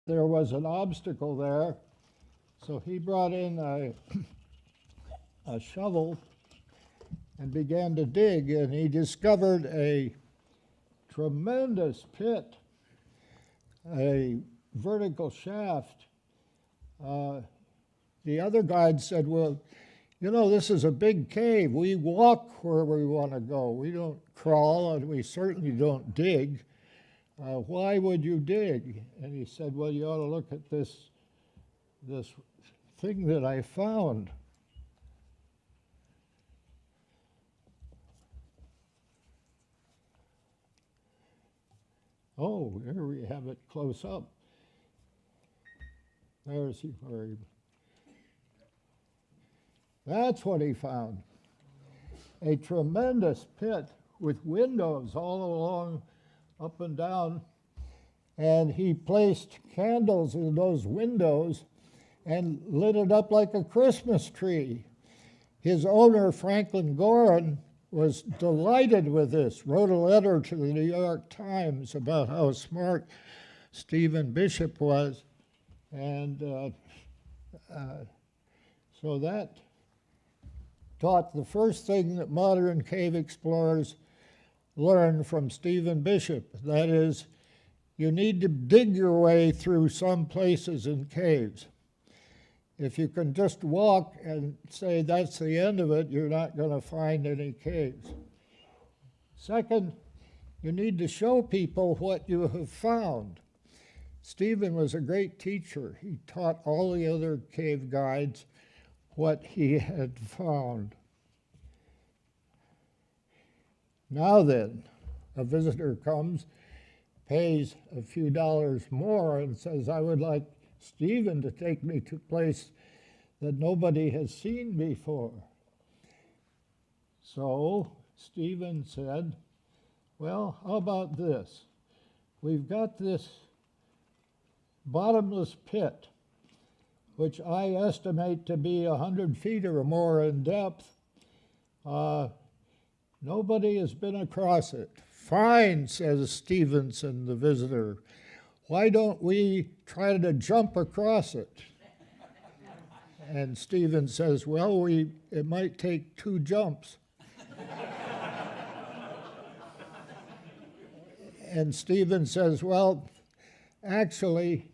there was an obstacle there, so he brought in a shovel and began to dig, and he discovered a tremendous pit, a vertical shaft. The other guide said, well, you know, this is a big cave. We walk where we want to go. We don't crawl, and we certainly don't dig. Why would you dig? And he said, well, you ought to look at this thing that I found. Oh, here we have it close up. There's where he. That's what he found. A tremendous pit with windows all along, up and down. And he placed candles in those windows and lit it up like a Christmas tree. His owner, Franklin Gorin, was delighted with this, wrote a letter to the New York Times about how smart Stephen Bishop was. And so that taught the first thing that modern cave explorers learned from Stephen Bishop. That is, you need to dig your way through some places in caves. If you can just walk and say that's the end of it, you're not going to find any caves. Second, you need to show people what you have found. Stephen was a great teacher. He taught all the other cave guides what he had found. Now then, a visitor comes, pays a few dollars more, and says, I would like Stephen to take me to a place that nobody has seen before. So Stephen said, well, how about this? We've got this bottomless pit, which I estimate to be 100 feet or more in depth. Nobody has been across it. Fine, says Stevenson, the visitor. Why don't we try to jump across it? And Stephen says, well, it might take 2 jumps. And Stephen says, well, actually,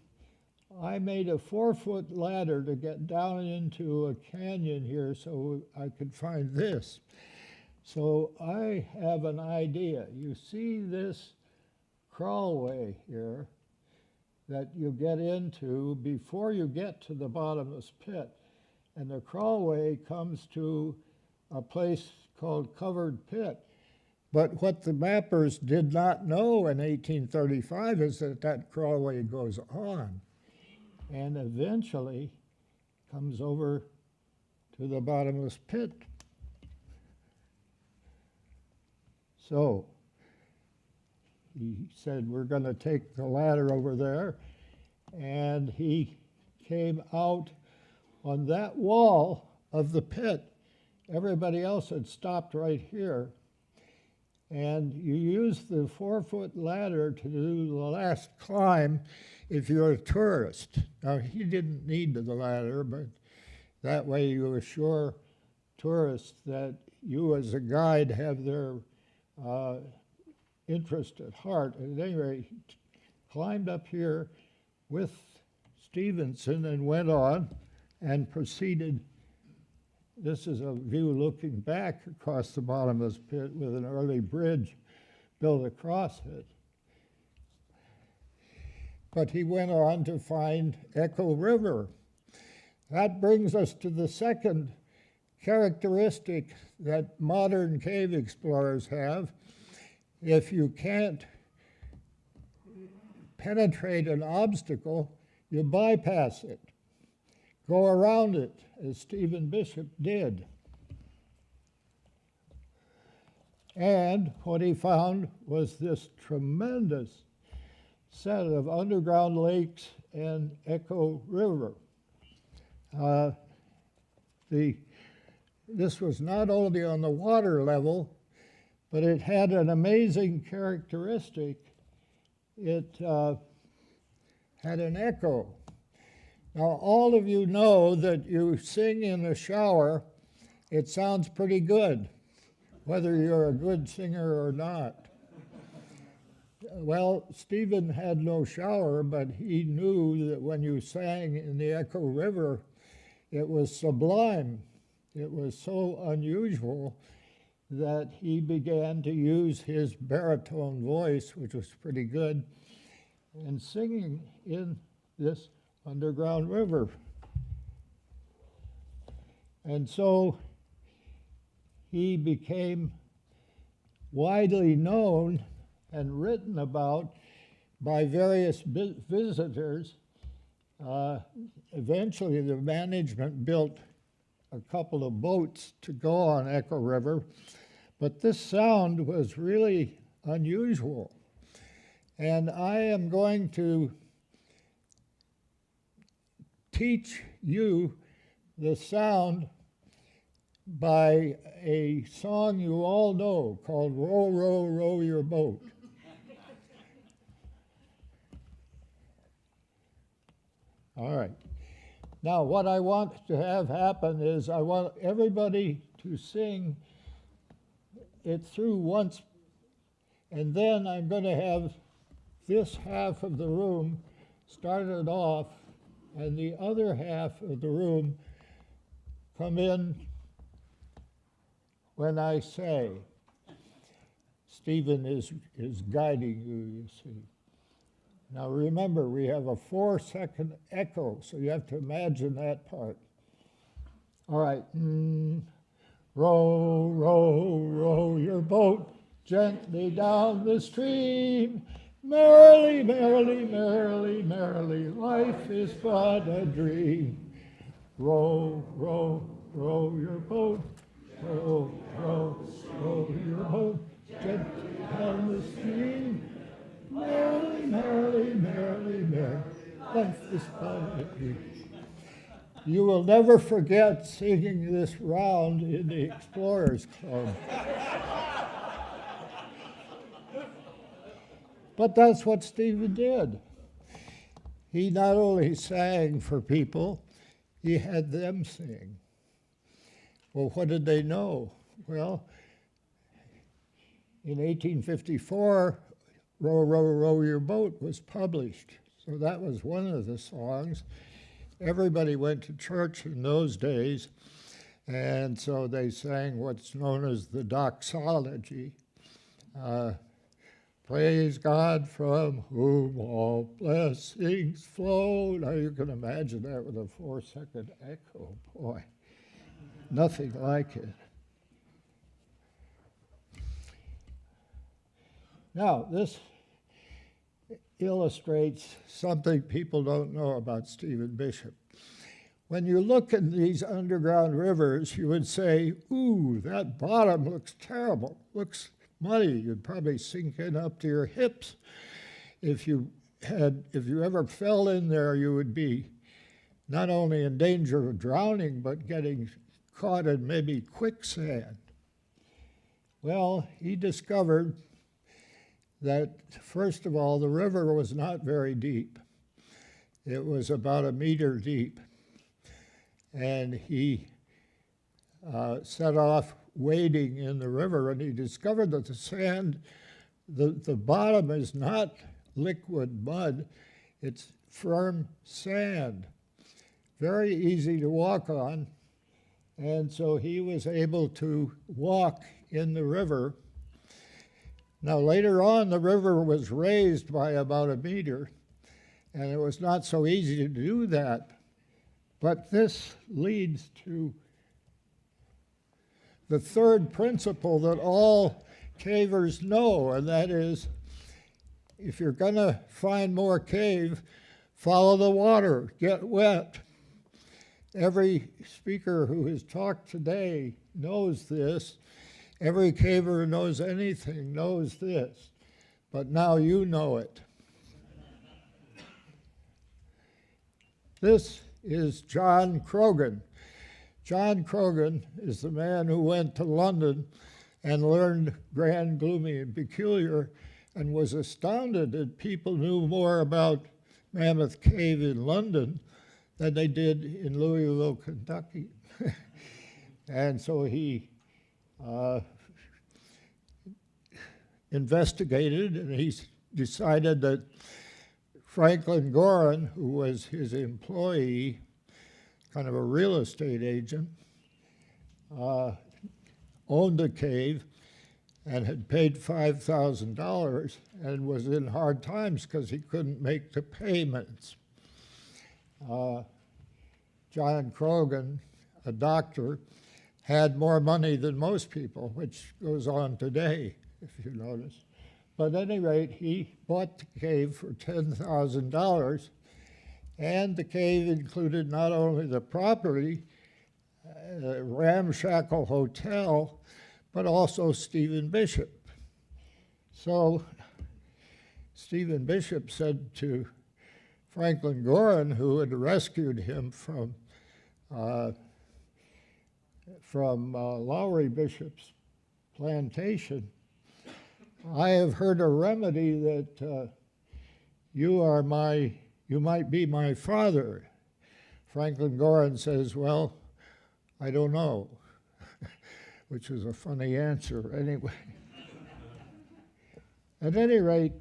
I made a 4-foot ladder to get down into a canyon here so I could find this. So I have an idea. You see this crawlway here that you get into before you get to the bottomless pit. And the crawlway comes to a place called Covered Pit. But what the mappers did not know in 1835 is that that crawlway goes on and eventually comes over to the bottomless pit. So he said, we're going to take the ladder over there, and he came out on that wall of the pit. Everybody else had stopped right here. And you use the 4-foot ladder to do the last climb if you're a tourist. Now, he didn't need the ladder, but that way you assure tourists that you as a guide have their interest at heart. At any rate, he climbed up here with Stevenson and went on and proceeded. This is a view looking back across the bottomless pit with an early bridge built across it. But he went on to find Echo River. That brings us to the second characteristic that modern cave explorers have. If you can't penetrate an obstacle, you bypass it. Go around it, as Stephen Bishop did. And what he found was this tremendous set of underground lakes and Echo River. This was not only on the water level, but it had an amazing characteristic. It had an echo. Now, all of you know that you sing in the shower, it sounds pretty good, whether you're a good singer or not. Well, Stephen had no shower, but he knew that when you sang in the Echo River, it was sublime. It was so unusual that he began to use his baritone voice, which was pretty good, and singing in this underground river. And so he became widely known and written about by various visitors. Eventually, the management built a couple of boats to go on Echo River, but this sound was really unusual. And I am going to teach you the sound by a song you all know called Row, Row, Row Your Boat. All right. Now, what I want to have happen is I want everybody to sing it through once, and then I'm going to have this half of the room started off, and the other half of the room come in when I say. Stephen is guiding you, you see. Now remember, we have a 4-second echo, so you have to imagine that part. All right. Row, row, row your boat gently down the stream. Merrily, merrily, merrily, merrily, life is but a dream. Row, row, row your boat. Row, row, row your boat gently down the stream. Merrily, merrily, merrily, merrily, life is but a dream. You will never forget singing this round in the Explorers Club. But that's what Stephen did. He not only sang for people, he had them sing. Well, what did they know? Well, in 1854, Row, Row, Row Your Boat was published. So that was one of the songs. Everybody went to church in those days, and so they sang what's known as the doxology. Praise God from whom all blessings flow. Now you can imagine that with a 4-second echo. Boy, nothing like it. Now, this illustrates something people don't know about Stephen Bishop. When you look in these underground rivers, you would say, ooh, that bottom looks terrible, looks muddy. You'd probably sink in up to your hips. If you ever fell in there, you would be not only in danger of drowning, but getting caught in maybe quicksand. Well, he discovered that, first of all, the river was not very deep. It was about 1 meter deep. And he set off wading in the river, and he discovered that the sand, the bottom is not liquid mud, it's firm sand. Very easy to walk on. And so he was able to walk in the river. Now, later on, the river was raised by about 1 meter, and it was not so easy to do that. But this leads to the third principle that all cavers know, and that is, if you're going to find more cave, follow the water, get wet. Every speaker who has talked today knows this. Every caver who knows anything knows this, but now you know it. This is John Croghan. John Croghan is the man who went to London and learned grand, gloomy, and peculiar, and was astounded that people knew more about Mammoth Cave in London than they did in Louisville, Kentucky. And so he investigated, and he decided that Franklin Gorin, who was his employee, kind of a real estate agent, owned the cave and had paid $5,000 and was in hard times because he couldn't make the payments. John Croghan, a doctor, had more money than most people, which goes on today, if you notice. But at any rate, he bought the cave for $10,000, and the cave included not only the property, a ramshackle hotel, but also Stephen Bishop. So Stephen Bishop said to Franklin Gorin, who had rescued him from Lowry Bishop's plantation, "I have heard a remedy that you might be my father." Franklin Gorin says, "Well, I don't know," which is a funny answer anyway. At any rate,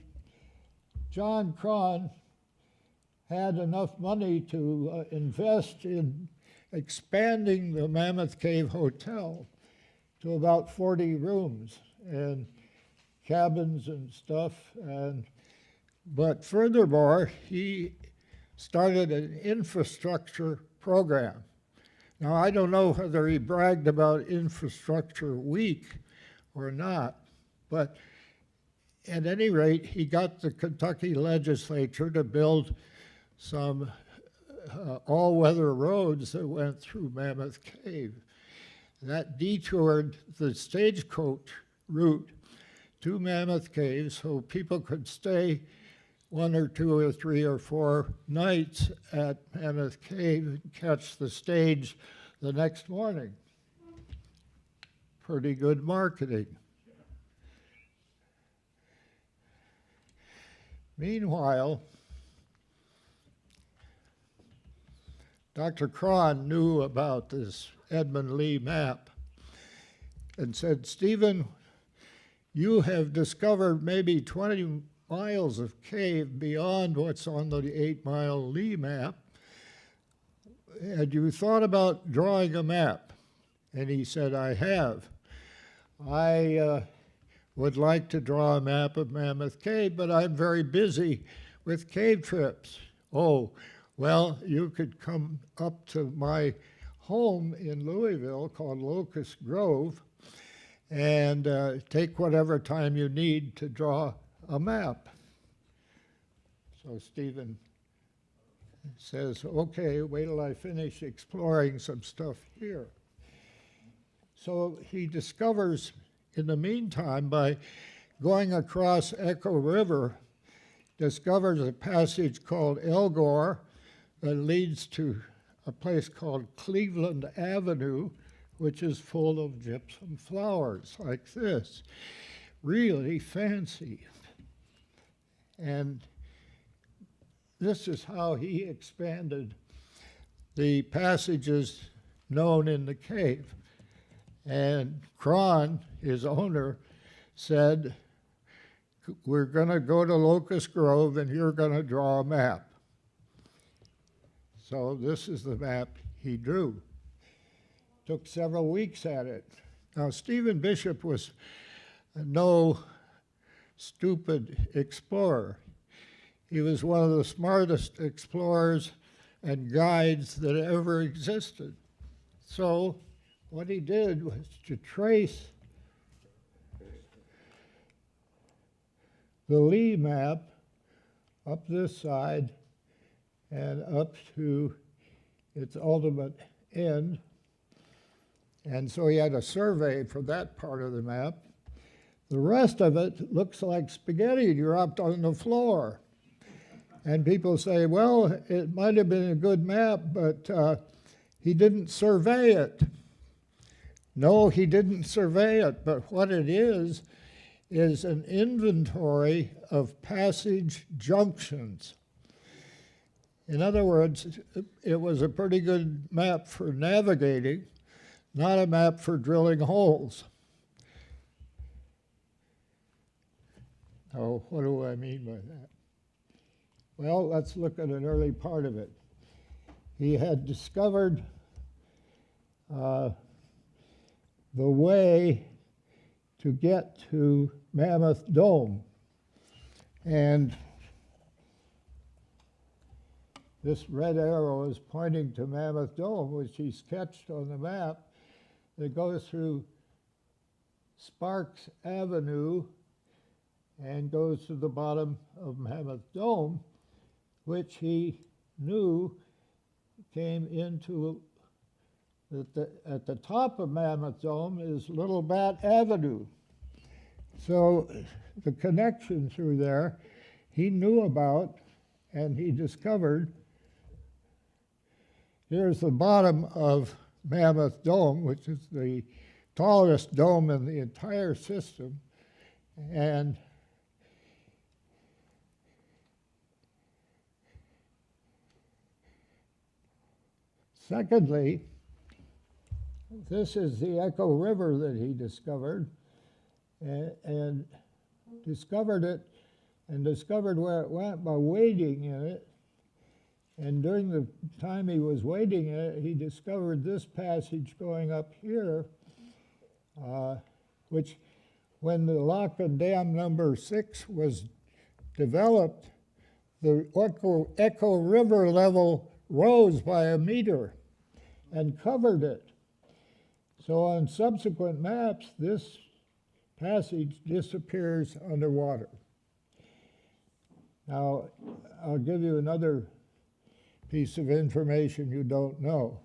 John Cron had enough money to invest in expanding the Mammoth Cave Hotel to about 40 rooms and cabins and stuff. But furthermore, he started an infrastructure program. Now, I don't know whether he bragged about Infrastructure Week or not, but at any rate, he got the Kentucky legislature to build some all-weather roads that went through Mammoth Cave. That detoured the stagecoach route to Mammoth Cave so people could stay 1 or 2 or 3 or 4 nights at Mammoth Cave and catch the stage the next morning. Pretty good marketing. Meanwhile, Dr. Cron knew about this Edmund Lee map and said, "Stephen, you have discovered maybe 20 miles of cave beyond what's on the 8-mile Lee map. Had you thought about drawing a map?" And he said, "I have. I would like to draw a map of Mammoth Cave, but I'm very busy with cave trips." "Oh, well, you could come up to my home in Louisville called Locust Grove and take whatever time you need to draw a map." So Stephen says, "Okay, wait till I finish exploring some stuff here." So he discovers, in the meantime, by going across Echo River, discovers a passage called Elgore that leads to a place called Cleveland Avenue, which is full of gypsum flowers like this. Really fancy. And this is how he expanded the passages known in the cave. And Cron, his owner, said, "We're going to go to Locust Grove and you're going to draw a map." So this is the map he drew. Took several weeks at it. Now, Stephen Bishop was no stupid explorer. He was one of the smartest explorers and guides that ever existed. So what he did was to trace the Lee map up this side and up to its ultimate end. And so he had a survey for that part of the map. The rest of it looks like spaghetti dropped on the floor. And people say, well, it might have been a good map, but he didn't survey it. No, he didn't survey it, but what it is an inventory of passage junctions. In other words, it was a pretty good map for navigating, not a map for drilling holes. Oh, what do I mean by that? Well, let's look at an early part of it. He had discovered the way to get to Mammoth Dome. And this red arrow is pointing to Mammoth Dome, which he sketched on the map. It goes through Sparks Avenue and goes to the bottom of Mammoth Dome, which he knew came into, at the top of Mammoth Dome is Little Bat Avenue. So the connection through there he knew about, and he discovered. Here's the bottom of Mammoth Dome, which is the tallest dome in the entire system. And secondly, this is the Echo River that he discovered, and discovered it, and discovered where it went by wading in it. And during the time he was wading in it, he discovered this passage going up here, which when the lock and dam number 6 was developed, the Echo River level rose by a meter and covered it. So on subsequent maps, this passage disappears underwater. Now, I'll give you another piece of information you don't know.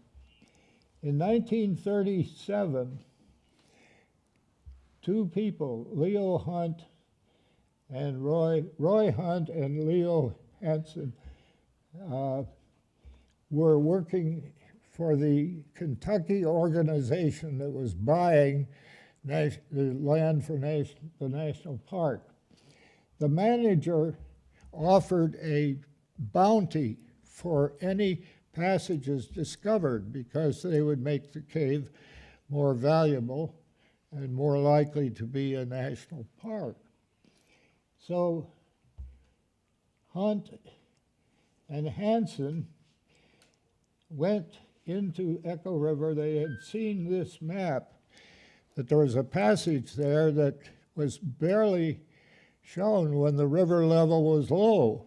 In 1937, two people, Leo Hunt and Roy Hunt and Leo Hansen, were working for the Kentucky organization that was buying the land for the national park. The manager offered a bounty for any passages discovered because they would make the cave more valuable and more likely to be a national park. So Hunt and Hansen went into Echo River. They had seen this map, that there was a passage there that was barely shown when the river level was low.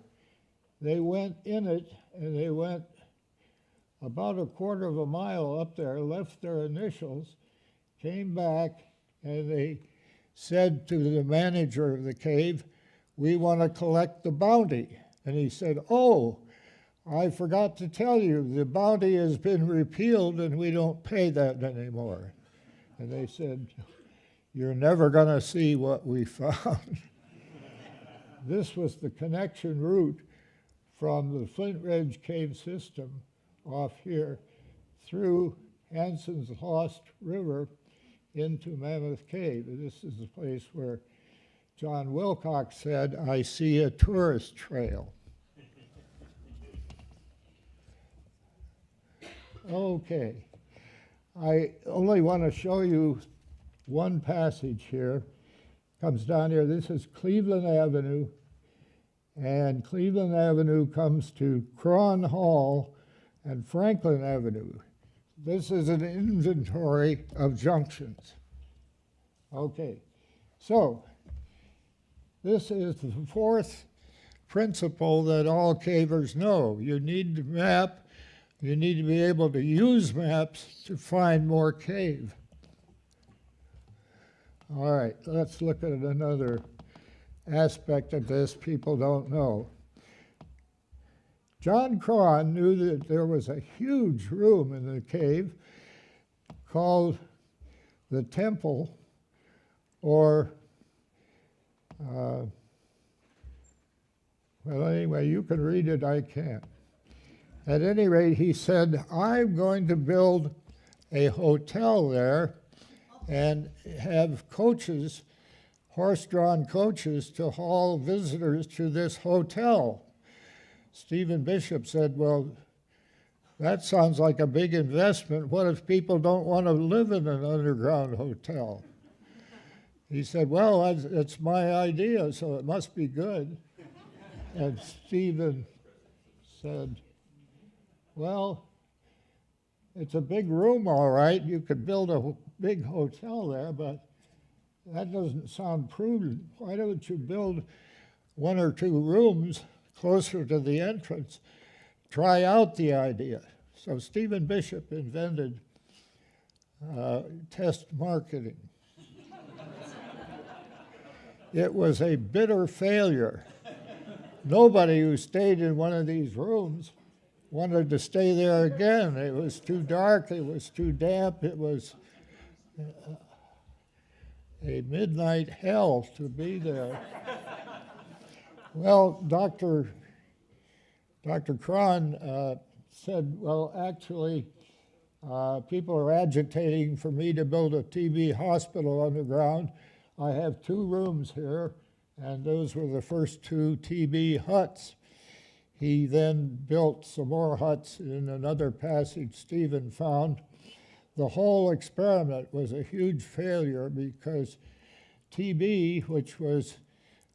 They went in it, and they went about a quarter of a mile up there, left their initials, came back, and they said to the manager of the cave, "We want to collect the bounty." And he said, "Oh, I forgot to tell you, the bounty has been repealed and we don't pay that anymore." And they said, "You're never going to see what we found." This was the connection route from the Flint Ridge Cave system off here through Hansen's Lost River into Mammoth Cave. And this is the place where John Wilcox said, "I see a tourist trail." Okay, I only want to show you one passage here. Comes down here. This is Cleveland Avenue, and Cleveland Avenue comes to Cron Hall and Franklin Avenue. This is an inventory of junctions. Okay, so this is the fourth principle that all cavers know. You need to map. You need to be able to use maps to find more cave. All right, let's look at another aspect of this people don't know. John Cron knew that there was a huge room in the cave called the Temple, or, well, anyway, you can read it, I can't. At any rate, he said, "I'm going to build a hotel there and have coaches, horse-drawn coaches, to haul visitors to this hotel." Stephen Bishop said, well, that sounds like a big investment. What if people don't want to live in an underground hotel? He said, well, it's my idea, so it must be good. And Stephen said, well, it's a big room, all right. You could build a big hotel there, but that doesn't sound prudent. Why don't you build one or two rooms closer to the entrance? Try out the idea. So Stephen Bishop invented test marketing. It was a bitter failure. Nobody who stayed in one of these rooms wanted to stay there again. It was too dark, it was too damp, it was a midnight hell to be there. Well, Dr. Cron said, well, actually, people are agitating for me to build a TB hospital underground. I have 2 rooms here, and those were the first 2 TB huts. He then built some more huts in another passage Stephen found. The whole experiment was a huge failure because TB, which was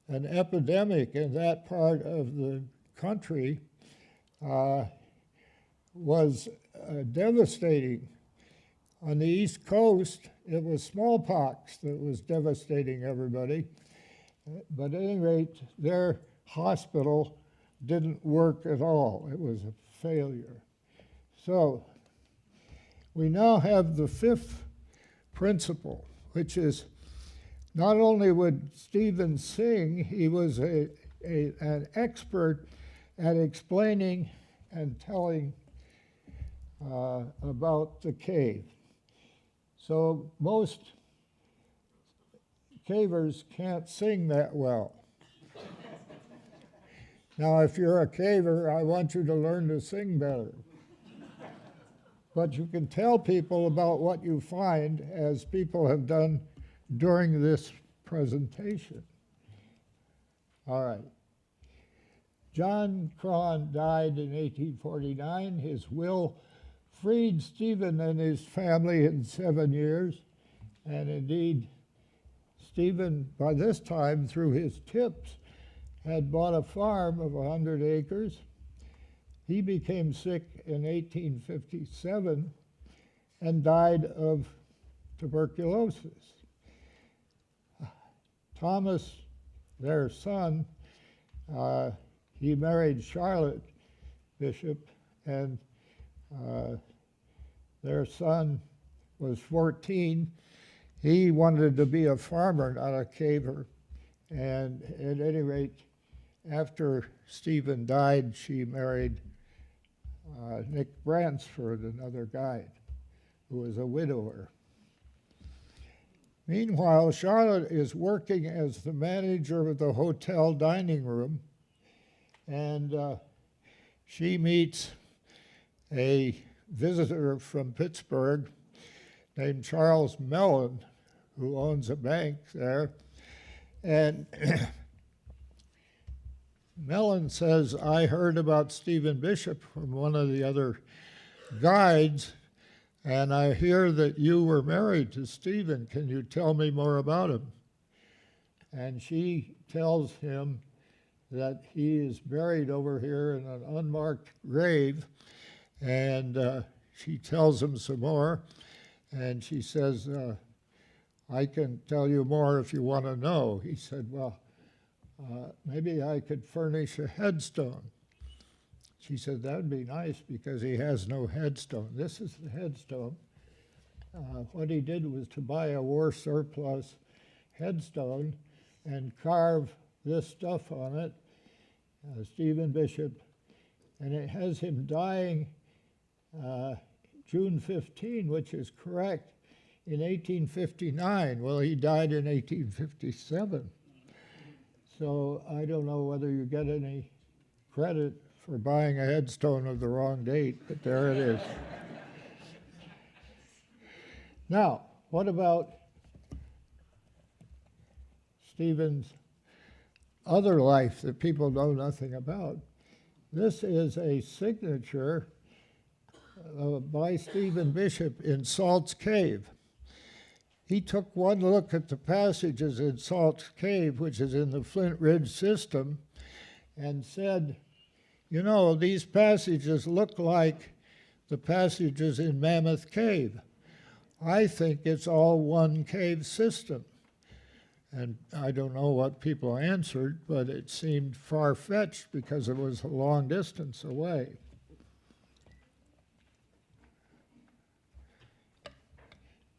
an epidemic in that part of the country, was devastating. On the East Coast, it was smallpox that was devastating everybody. But at any rate, their hospital didn't work at all. It was a failure. So we now have the 5th principle, which is not only would Stephen sing, he was an expert at explaining and telling about the cave. So most cavers can't sing that well. Now, if you're a caver, I want you to learn to sing better. But you can tell people about what you find, as people have done during this presentation. All right. John Cron died in 1849. His will freed Stephen and his family in 7 years. And indeed, Stephen, by this time, through his tips, had bought a farm of 100 acres. He became sick in 1857 and died of tuberculosis. Thomas, their son, he married Charlotte Bishop, and their son was 14. He wanted to be a farmer, not a caver. And at any rate, after Stephen died, she married Nick Bransford, another guide, who was a widower. Meanwhile, Charlotte is working as the manager of the hotel dining room, and she meets a visitor from Pittsburgh named Charles Mellon, who owns a bank there. And Mellon says, I heard about Stephen Bishop from one of the other guides, and I hear that you were married to Stephen. Can you tell me more about him? And she tells him that he is buried over here in an unmarked grave, and she tells him some more, and she says, I can tell you more if you want to know. He said, well, maybe I could furnish a headstone. She said, that would be nice because he has no headstone. This is the headstone. What he did was to buy a war surplus headstone and carve this stuff on it, Stephen Bishop, and it has him dying June 15, which is correct, in 1859. Well, he died in 1857. So I don't know whether you get any credit for buying a headstone of the wrong date, but there it is. Now, what about Stephen's other life that people know nothing about? This is a signature by Stephen Bishop in Salt's Cave. He took one look at the passages in Salt's Cave, which is in the Flint Ridge system, and said, you know, these passages look like the passages in Mammoth Cave. I think it's all one cave system. And I don't know what people answered, but it seemed far-fetched because it was a long distance away.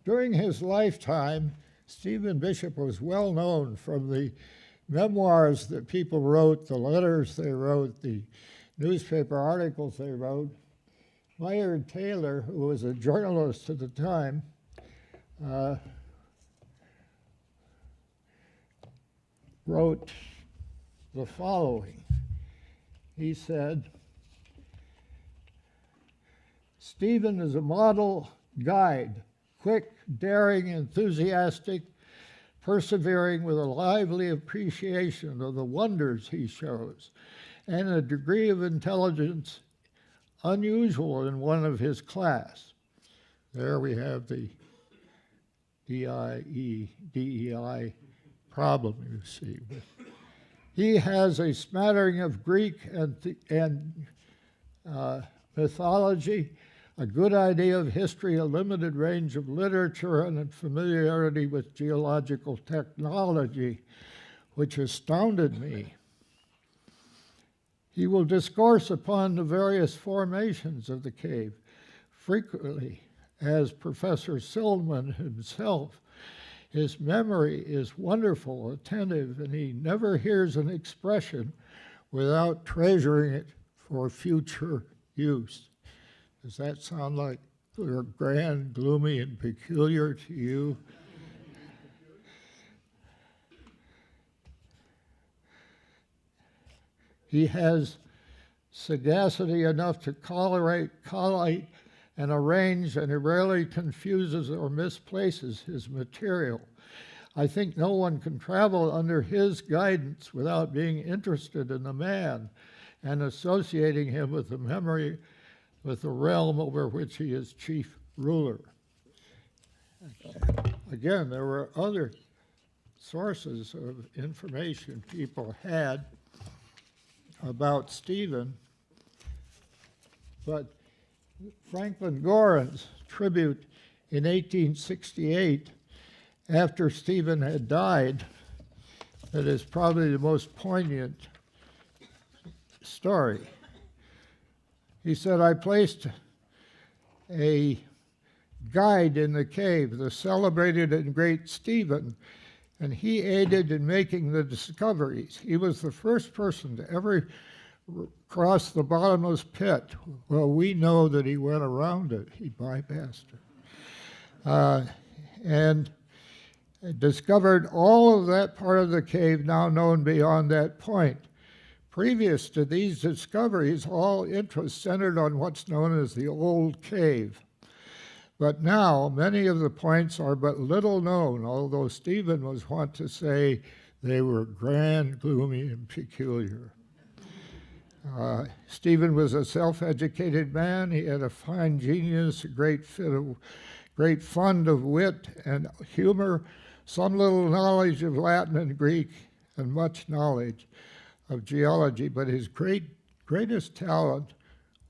During his lifetime, Stephen Bishop was well known from the memoirs that people wrote, the letters they wrote, the newspaper articles they wrote. Bayard Taylor, who was a journalist at the time, wrote the following. He said, Stephen is a model guide, quick, daring, enthusiastic, persevering with a lively appreciation of the wonders he shows, and a degree of intelligence unusual in one of his class. There we have the DEI problem, you see. He has a smattering of Greek and mythology, a good idea of history, a limited range of literature, and a familiarity with geological technology, which astounded me. He will discourse upon the various formations of the cave, frequently, as Professor Silman himself. His memory is wonderful, attentive, and he never hears an expression without treasuring it for future use. Does that sound like grand, gloomy, and peculiar to you? He has sagacity enough to collate and arrange, and he rarely confuses or misplaces his material. I think no one can travel under his guidance without being interested in the man and associating him with the memory, with the realm over which he is chief ruler. Again, there were other sources of information people had about Stephen, but Franklin Gorin's tribute in 1868, after Stephen had died, that is probably the most poignant story. He said, I placed a guide in the cave, the celebrated and great Stephen, and he aided in making the discoveries. He was the first person to ever cross the bottomless pit. Well, we know that he went around it. He bypassed it. And discovered all of that part of the cave now known beyond that point. Previous to these discoveries, all interest centered on what's known as the old cave. But now, many of the points are but little known, although Stephen was wont to say they were grand, gloomy, and peculiar. Stephen was a self-educated man. He had a fine genius, a great fund of wit and humor, some little knowledge of Latin and Greek, and much knowledge of geology. But his greatest talent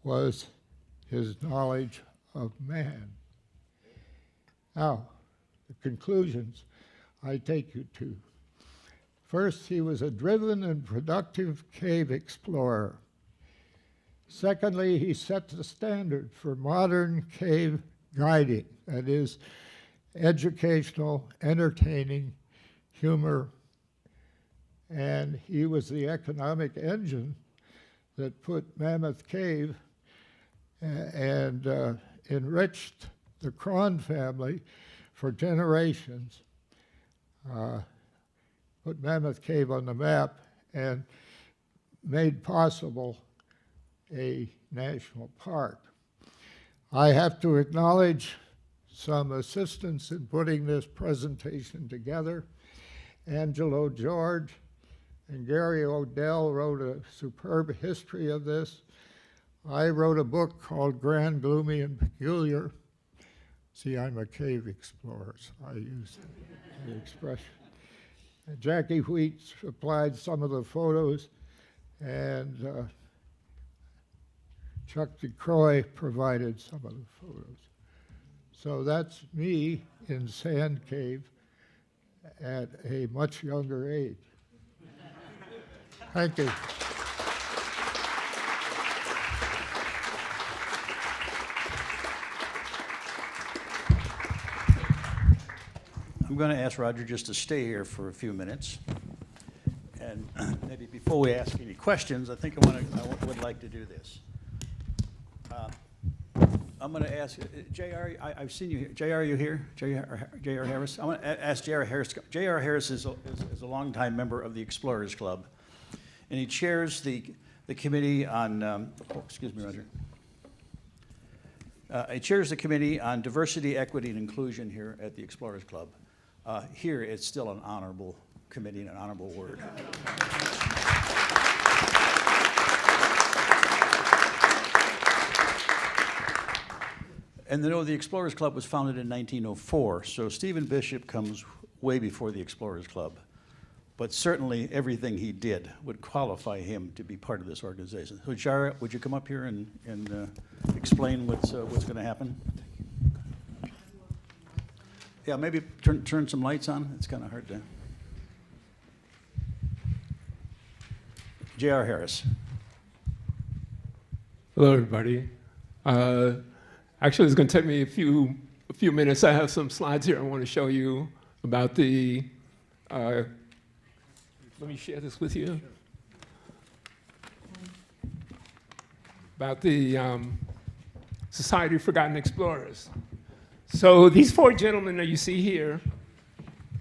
was his knowledge of man. Now, the conclusions I take you to. First, he was a driven and productive cave explorer. Secondly, he set the standard for modern cave guiding, that is, educational, entertaining, humor, and he was the economic engine that put Mammoth Cave and enriched the Cron family for generations, put Mammoth Cave on the map, and made possible a national park. I have to acknowledge some assistance in putting this presentation together. Angelo George and Gary Odell wrote a superb history of this. I wrote a book called Grand, Gloomy, and Peculiar. See, I'm a cave explorer, so I use the expression. And Jackie Wheat supplied some of the photos, and Chuck DeCroy provided some of the photos. So that's me in Sand Cave at a much younger age. Thank you. I'm going to ask Roger just to stay here for a few minutes. And maybe before we ask any questions, I think I would like to do this. I'm going to ask, J.R., I've seen you here. J.R., are you here? J.R. Harris? I want to ask J.R. Harris. J.R. Harris is a longtime member of the Explorers Club, and he chairs the committee on, excuse me, Roger. He chairs the committee on diversity, equity, and inclusion here at the Explorers Club. Here, it's still an honorable committee and an honorable word. And the Explorers Club was founded in 1904, so Stephen Bishop comes way before the Explorers Club. But certainly everything he did would qualify him to be part of this organization. So Jara, would you come up here and explain what's going to happen? Yeah, maybe turn some lights on. It's kind of hard to. J.R. Harris. Hello, everybody. Actually, it's going to take me a few minutes. I have some slides here I want to show you about the. Let me share this with you. About the Society of Forgotten Explorers. So these four gentlemen that you see here,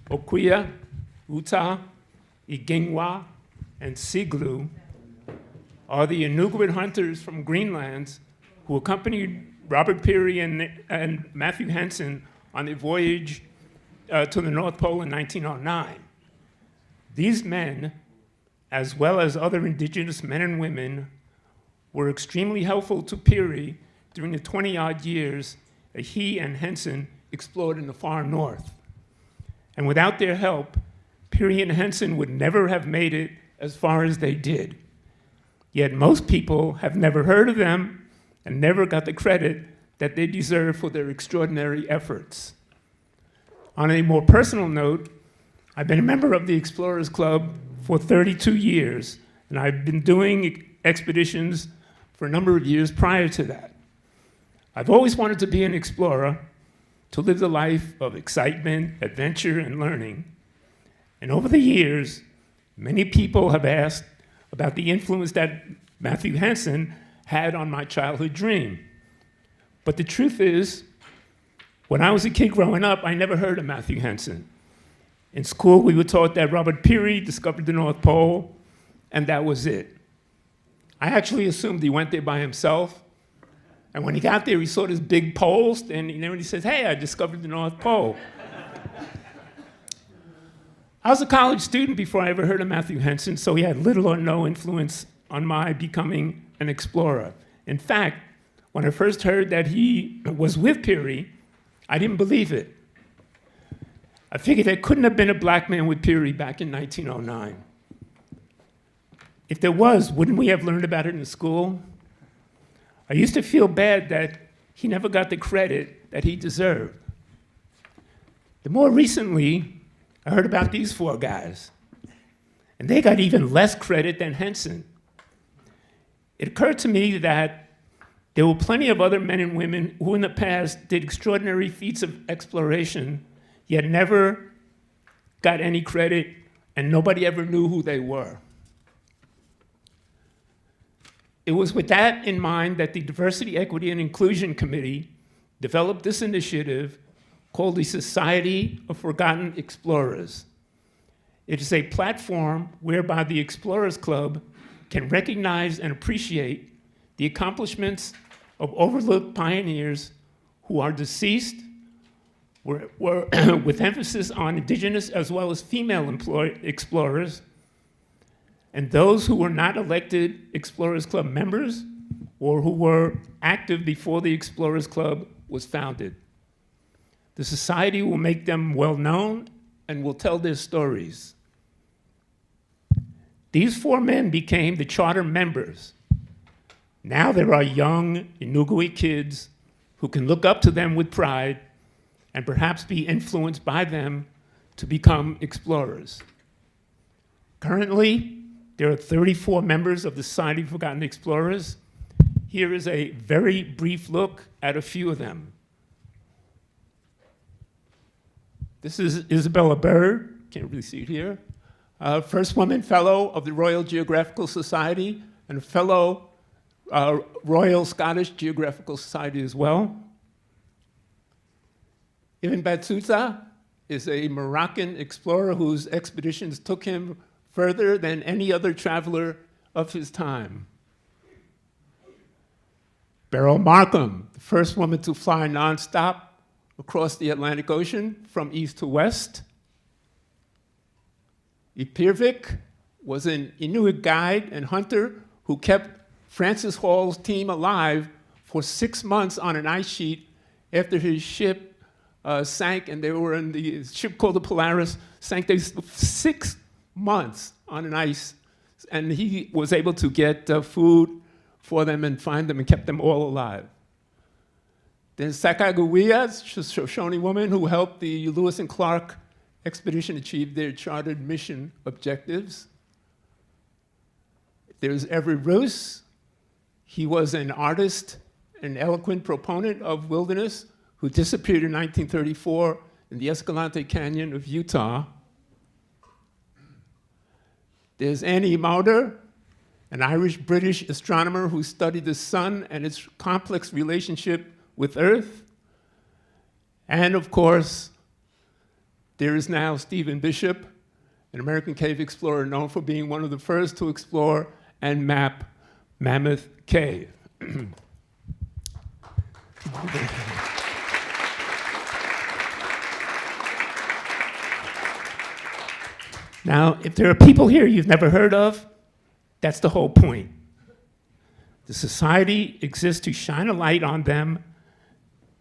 Okuya, Uta, Igingwa, and Siglu, are the Inuit hunters from Greenland who accompanied Robert Peary and Matthew Henson on a voyage to the North Pole in 1909. These men, as well as other indigenous men and women, were extremely helpful to Peary during the 20-odd years that he and Henson explored in the far north. And without their help, Peary and Henson would never have made it as far as they did. Yet most people have never heard of them and never got the credit that they deserve for their extraordinary efforts. On a more personal note, I've been a member of the Explorers Club for 32 years, and I've been doing expeditions for a number of years prior to that. I've always wanted to be an explorer, to live the life of excitement, adventure, and learning. And over the years, many people have asked about the influence that Matthew Henson had on my childhood dream. But the truth is, when I was a kid growing up, I never heard of Matthew Henson. In school, we were taught that Robert Peary discovered the North Pole, and that was it. I actually assumed he went there by himself, and when he got there, he saw this big pole, and he says, "Hey, I discovered the North Pole." I was a college student before I ever heard of Matthew Henson, so he had little or no influence on my becoming an explorer. In fact, when I first heard that he was with Peary, I didn't believe it. I figured there couldn't have been a black man with Peary back in 1909. If there was, wouldn't we have learned about it in school? I used to feel bad that he never got the credit that he deserved. The more recently, I heard about these four guys, and they got even less credit than Henson. It occurred to me that there were plenty of other men and women who in the past did extraordinary feats of exploration, yet never got any credit, and nobody ever knew who they were. It was with that in mind that the Diversity, Equity, and Inclusion Committee developed this initiative called the Society of Forgotten Explorers. It is a platform whereby the Explorers Club can recognize and appreciate the accomplishments of overlooked pioneers who are deceased, were with emphasis on indigenous as well as female explorers, and those who were not elected Explorers Club members or who were active before the Explorers Club was founded. The society will make them well known and will tell their stories. These 4 men became the charter members. Now there are young Inugui kids who can look up to them with pride and perhaps be influenced by them to become explorers. Currently, there are 34 members of the Society of Forgotten Explorers. Here is a very brief look at a few of them. This is Isabella Bird, can't really see it here. First woman fellow of the Royal Geographical Society and fellow Royal Scottish Geographical Society as well. Ibn Battuta is a Moroccan explorer whose expeditions took him further than any other traveler of his time. Beryl Markham, the first woman to fly nonstop across the Atlantic Ocean from east to west. Ipirvik was an Inuit guide and hunter who kept Francis Hall's team alive for 6 months on an ice sheet after his ship sank, and they were in the ship called the Polaris, sank. They 6 months on an ice, and he was able to get food for them and find them and kept them all alive. Then Sacagawea, a Shoshone woman who helped the Lewis and Clark expedition achieve their chartered mission objectives. There's Everett Roos. He was an artist, an eloquent proponent of wilderness who disappeared in 1934 in the Escalante Canyon of Utah. There's Annie Mauder, an Irish-British astronomer who studied the sun and its complex relationship with Earth. And of course, there is now Stephen Bishop, an American cave explorer known for being one of the first to explore and map Mammoth Cave. Now, if there are people here you've never heard of, that's the whole point. The society exists to shine a light on them,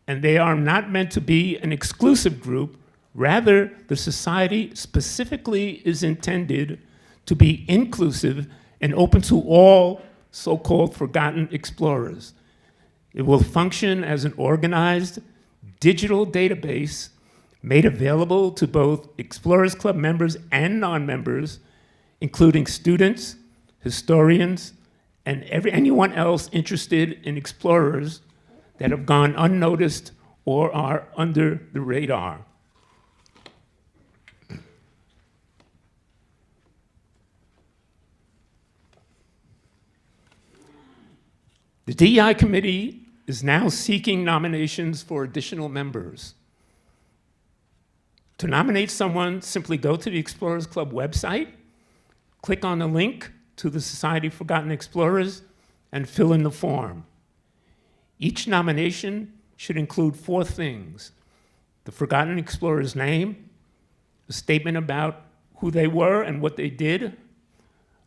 and they are not meant to be an exclusive group. Rather, the society specifically is intended to be inclusive and open to all so-called forgotten explorers. It will function as an organized digital database made available to both Explorers Club members and non-members, including students, historians, and anyone else interested in explorers that have gone unnoticed or are under the radar. The DEI committee is now seeking nominations for additional members. To nominate someone, simply go to the Explorers Club website, click on the link to the Society of Forgotten Explorers, and fill in the form. Each nomination should include 4 things: the Forgotten Explorer's name, a statement about who they were and what they did,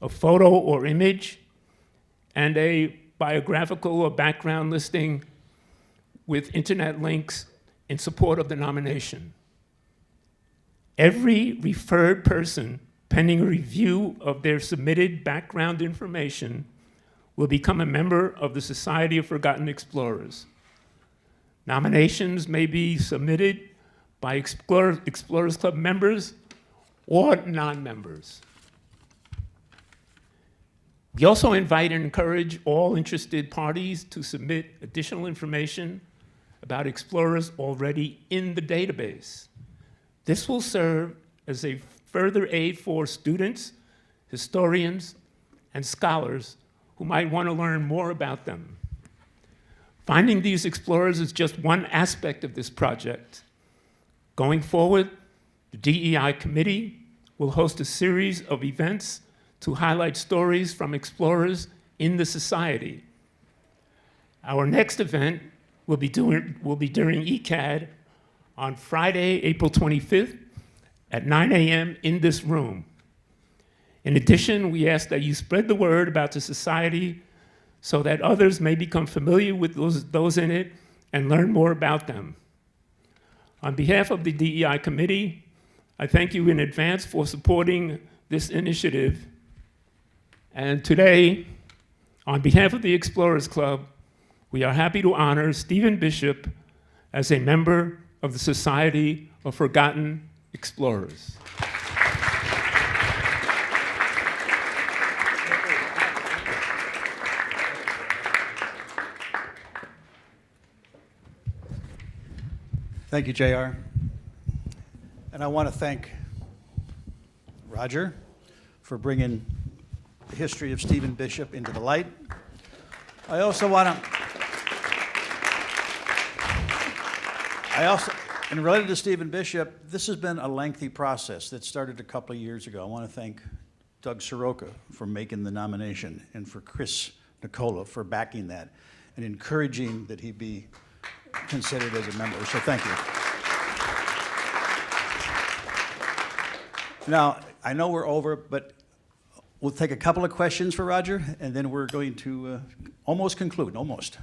a photo or image, and a biographical or background listing with internet links in support of the nomination. Every referred person, pending a review of their submitted background information, will become a member of the Society of Forgotten Explorers. Nominations may be submitted by Explorers Club members or non-members. We also invite and encourage all interested parties to submit additional information about explorers already in the database. This will serve as a further aid for students, historians, and scholars who might want to learn more about them. Finding these explorers is just one aspect of this project. Going forward, the DEI committee will host a series of events to highlight stories from explorers in the society. Our next event will be during ECAD on Friday, April 25th at 9 a.m. in this room. In addition, we ask that you spread the word about the society so that others may become familiar with those in it and learn more about them. On behalf of the DEI committee, I thank you in advance for supporting this initiative. And today, on behalf of the Explorers Club, we are happy to honor Stephen Bishop as a member of the Society of Forgotten Explorers. Thank you, JR. And I want to thank Roger for bringing the history of Stephen Bishop into the light. I also want to, and related to Stephen Bishop, this has been a lengthy process that started a couple of years ago. I want to thank Doug Soroka for making the nomination and for Nicola for backing that and encouraging that he be considered as a member, so thank you. Now, I know we're over, but we'll take a couple of questions for Roger, and then we're going to almost conclude, almost.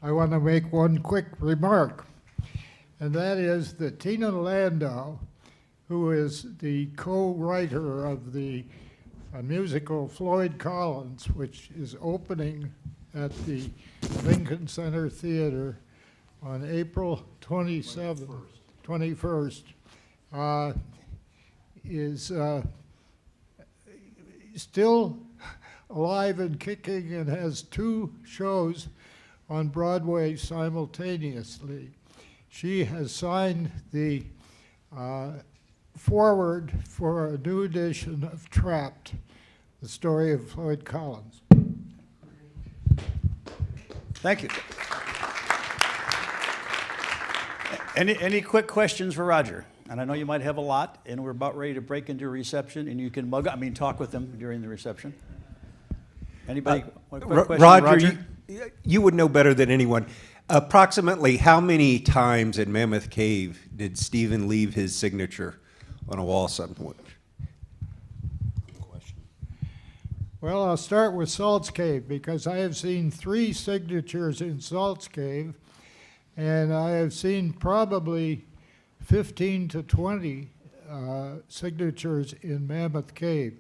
I want to make one quick remark, and that is that Tina Landau, who is the co-writer of the musical Floyd Collins, which is opening at the Lincoln Center Theater on April 21st, is still alive and kicking and has 2 shows on Broadway simultaneously. She has signed the foreword for a new edition of Trapped, the story of Floyd Collins. Thank you. Any quick questions for Roger? And I know you might have a lot, and we're about ready to break into a reception, and you can talk with them during the reception. Anybody want a quick question? Roger, you would know better than anyone. Approximately how many times in Mammoth Cave did Stephen leave his signature on a wall somewhere? Well, I'll start with Salt's Cave because I have seen 3 signatures in Salt's Cave, and I have seen probably 15 to 20 signatures in Mammoth Cave.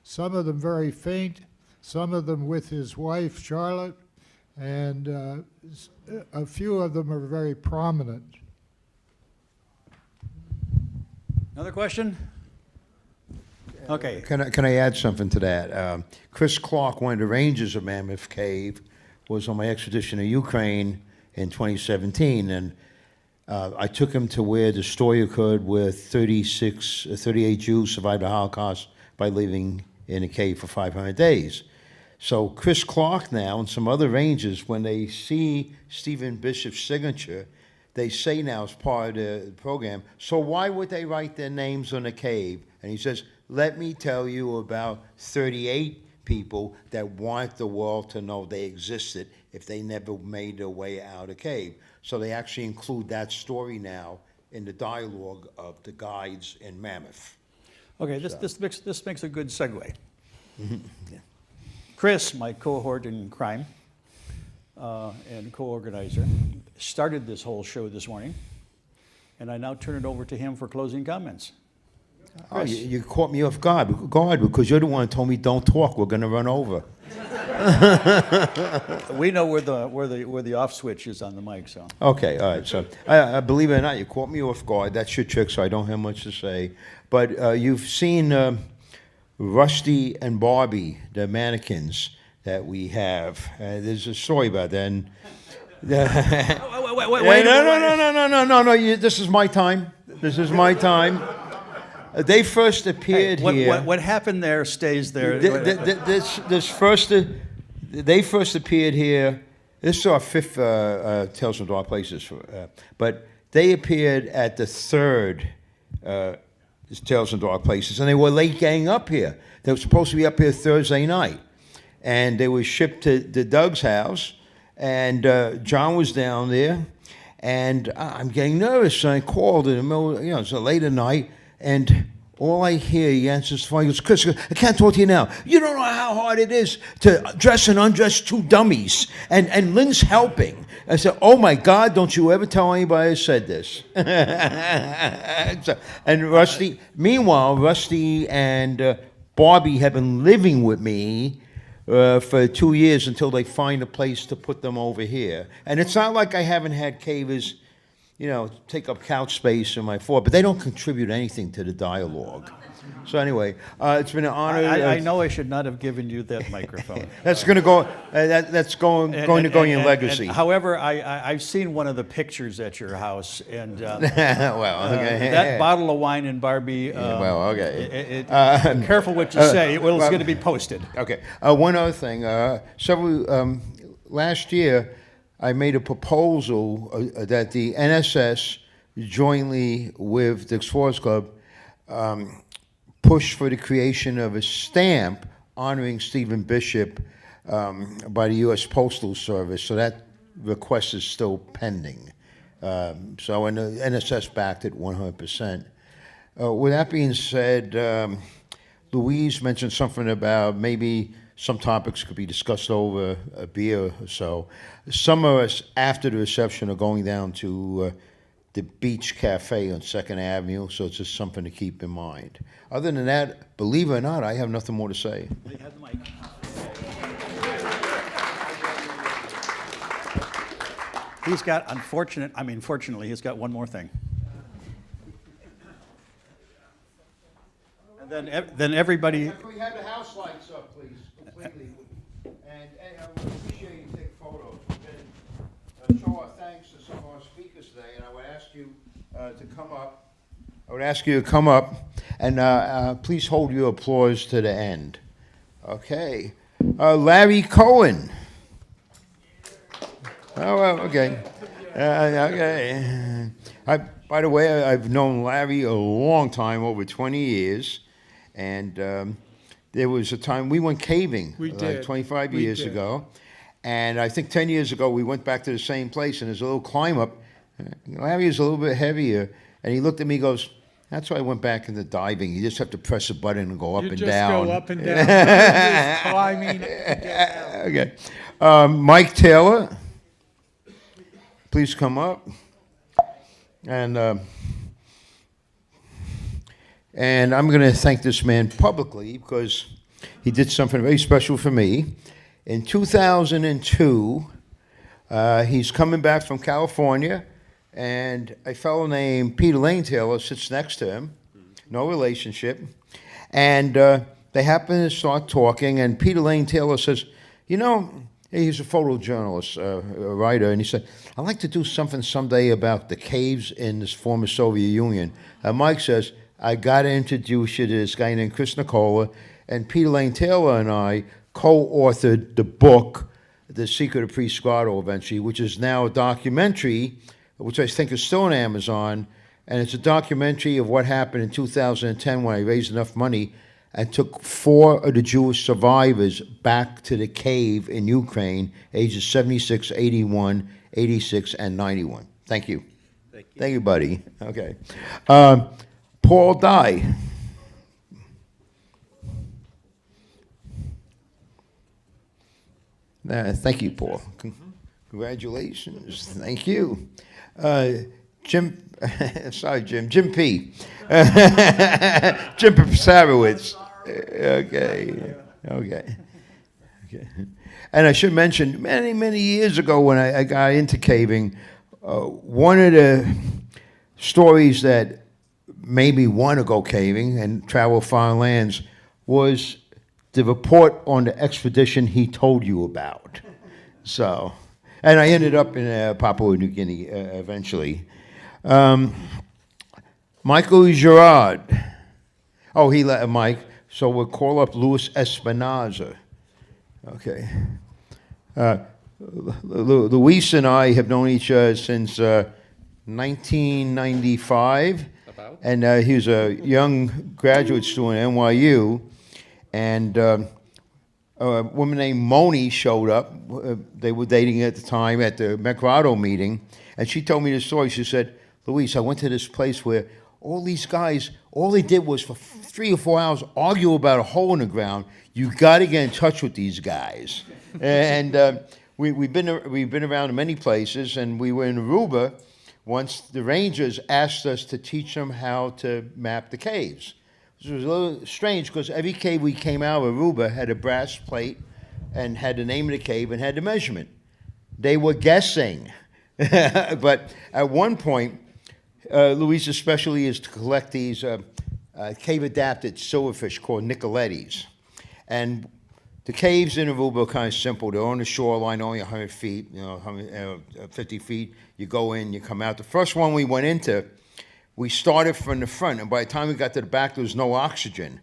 Some of them very faint, some of them with his wife, Charlotte, and a few of them are very prominent. Another question? Okay. Can I add something to that? Chris Clark, one of the rangers of Mammoth Cave, was on my expedition to Ukraine in 2017, and I took him to where the story occurred where 38 Jews survived the Holocaust by living in a cave for 500 days. So Chris Clark now and some other rangers, when they see Stephen Bishop's signature, they say now as part of the program, so why would they write their names on the cave? And he says, let me tell you about 38 people that want the world to know they existed if they never made their way out of the cave. So they actually include that story now in the dialogue of the guides in Mammoth. Okay, this makes a good segue. Yeah. Chris, my cohort in crime and co-organizer, started this whole show this morning, and I now turn it over to him for closing comments. Oh, you caught me off guard because you're the one who told me don't talk. We're going to run over. We know where the off switch is on the mic, so. Okay, all right. So I believe it or not, you caught me off guard. That's your trick, so I don't have much to say. But you've seen Rusty and Barbie, the mannequins that we have. There's a story about that. And, Wait, no. This is my time. This is my time. They first appeared here. What happened there stays there. They first appeared here. This is our 5th Tales from Dark Places, but they appeared at the 3rd Tales from Dark Places, and they were late getting up here. They were supposed to be up here Thursday night, and they were shipped to Doug's house, and John was down there, and I'm getting nervous, so I called in the middle. It's late at night. And all I hear, he answers the phone, he goes, Chris, I can't talk to you now. You don't know how hard it is to dress and undress two dummies, and Lynn's helping. I said, oh my God, don't you ever tell anybody I said this. And Rusty, meanwhile, Rusty and Barbie have been living with me for 2 years until they find a place to put them over here. And it's not like I haven't had cavers, take up couch space in my fort, but they don't contribute anything to the dialogue. So anyway, it's been an honor. I know I should not have given you that microphone. That's going to go. That's going to go in your legacy. However, I've seen one of the pictures at your house, and well, okay. that bottle of wine and Barbie. Well, okay. Careful what you say. It's going to be posted. Okay. One other thing. Last year, I made a proposal that the NSS, jointly with the Explorers Club, push for the creation of a stamp honoring Stephen Bishop by the U.S. Postal Service. So that request is still pending. And the NSS backed it 100%. With that being said, Louise mentioned something about maybe some topics could be discussed over a beer or so. Some of us, after the reception, are going down to the Beach Cafe on 2nd Avenue, so it's just something to keep in mind. Other than that, believe it or not, I have nothing more to say. They have the mic. He's got, fortunately, he's got one more thing. And then everybody. Can we have the house lights up, please, completely? And I would appreciate you take photos. We're going to show our thanks to some of our speakers today, and I would ask you to come up. I would ask you to come up, and please hold your applause to the end. Okay. Larry Cohen. Oh, well, okay. Okay. By the way, I've known Larry a long time, over 20 years. And there was a time we went caving, like 25 years ago. And I think 10 years ago, we went back to the same place, and there's a little climb up. Larry is a little bit heavier. And he looked at me and goes, that's why I went back into diving. You just have to press a button and go up and down. You just go up and down. Just climbing Okay. Mike Taylor, please come up. And I'm going to thank this man publicly because he did something very special for me. In 2002, he's coming back from California, and a fellow named Peter Lane Taylor sits next to him, no relationship, and they happen to start talking, and Peter Lane Taylor says, he's a photojournalist, a writer, and he said, I'd like to do something someday about the caves in this former Soviet Union. Mike says, I got to introduce you to this guy named Chris Nicola, and Peter Lane Taylor and I co-authored the book, The Secret of Priest Grotto, eventually, which is now a documentary, which I think is still on Amazon, and it's a documentary of what happened in 2010 when I raised enough money and took 4 of the Jewish survivors back to the cave in Ukraine, ages 76, 81, 86, and 91. Thank you. Thank you, buddy. Okay. Paul Dye. Thank you, Paul. Congratulations. Thank you. Jim P. Jim Pisarowicz. Okay. And I should mention, many, many years ago when I got into caving, one of the stories that made me want to go caving and travel foreign lands was the report on the expedition he told you about. So, and I ended up in Papua New Guinea eventually. Michael Gerard. Oh, he let Mike. So we'll call up Louis Espinaza. Okay. Louise and I have known each other since 1995. And he was a young graduate student at NYU. And a woman named Moni showed up. They were dating at the time at the Grotto meeting. And she told me the story. She said, Louise, I went to this place where all these guys, all they did was for 3 or 4 hours argue about a hole in the ground. You got to get in touch with these guys. And we've been around many places, and we were in Aruba once. The rangers asked us to teach them how to map the caves. It was a little strange because every cave we came out of Aruba had a brass plate and had the name of the cave and had the measurement. They were guessing. But at one point, Louise's specialty is to collect these cave-adapted silverfish called Nicolettes. And the caves in Aruba are kind of simple. They're on the shoreline, only 100 feet, 50 feet. You go in, you come out. The first one we went into, we started from the front, and by the time we got to the back, there was no oxygen.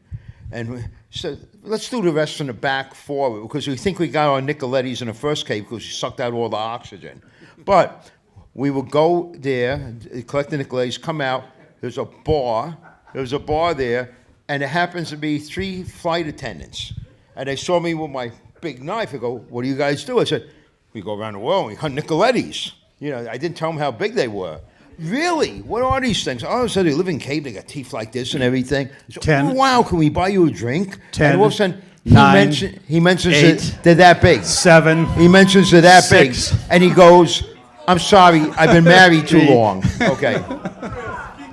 And we said, let's do the rest from the back forward, because we think we got our Nicolettes in the first cave because we sucked out all the oxygen. But we would go there, collect the Nicolettes, come out, there's a bar there, and it happens to be 3 flight attendants. And they saw me with my big knife. I go, what do you guys do? I said, we go around the world and we hunt Nicolettes. I didn't tell them how big they were. Really? What are these things? All of a sudden, they live in cave, they got teeth like this and everything. So, 10. Oh, wow, can we buy you a drink? 10. And all of a sudden, he 9. mentions 8. that they're that big. 7. He mentions they're that 6. big. And he goes, I'm sorry, I've been married too long. Okay.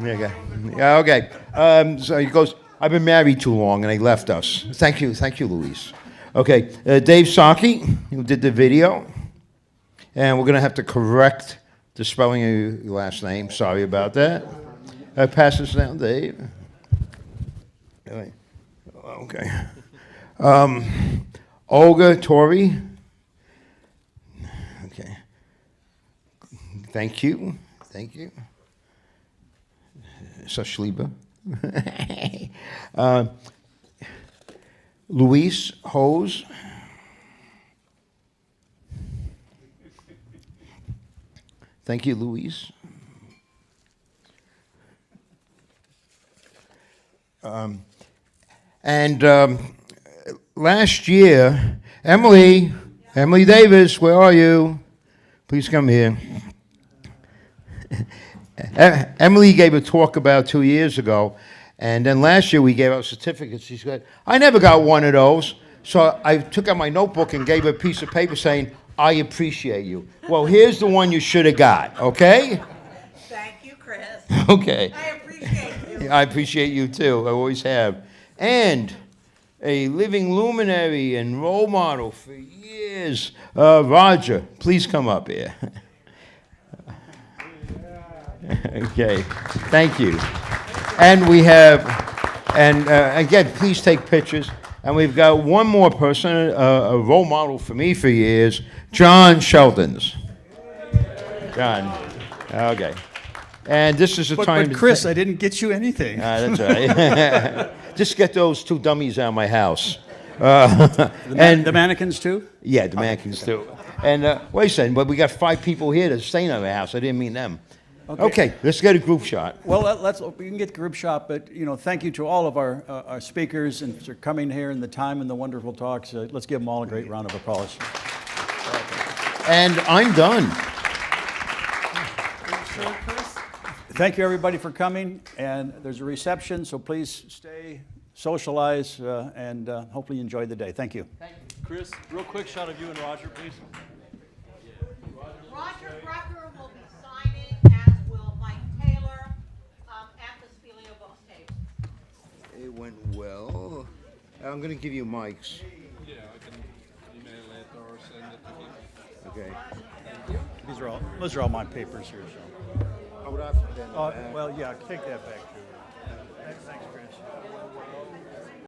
Yeah, okay. So he goes, I've been married too long, and they left us. Thank you, Louise. Okay, Dave Saki, who did the video. And we're going to have to correct the spelling of your last name. Sorry about that. Pass this down, Dave. Okay. Olga, Torrey. Okay. Thank you. Sashliba. Louise Hose. Thank you, Louise. Last year, Emily Davis, where are you? Please come here. Emily gave a talk about 2 years ago, and then last year we gave out certificates. She said, I never got one of those. So I took out my notebook and gave her a piece of paper saying, I appreciate you. Well, here's the one you should have got, okay? Thank you, Chris. Okay. I appreciate you. I appreciate you too. I always have. And a living luminary and role model for years, Roger. Please come up here. Okay. Thank you. And we have, again, please take pictures. And we've got one more person, a role model for me for years, John Scheltens. John. Okay. And this is the time But Chris, I didn't get you anything. that's right. Just get those 2 dummies out of my house. The mannequins too? Yeah, the mannequins too. And wait a second, but we got 5 people here that are staying at the house. I didn't mean them. Okay, let's get a group shot. Well, we can get the group shot, but thank you to all of our speakers and for coming here and the time and the wonderful talks. Let's give them all a great round of applause. And I'm done. Thank you, everybody, for coming. And there's a reception, so please stay, socialize, and hopefully you enjoy the day. Thank you. Chris, real quick shot of you and Roger, please. Roger Brucker will be signing, as will Mike Taylor, at the Speleological table. It went well. I'm going to give you mics. Yeah, I can email it or send it to him. Okay. Those are all my papers here. So. How would I? Well, yeah, take that back too.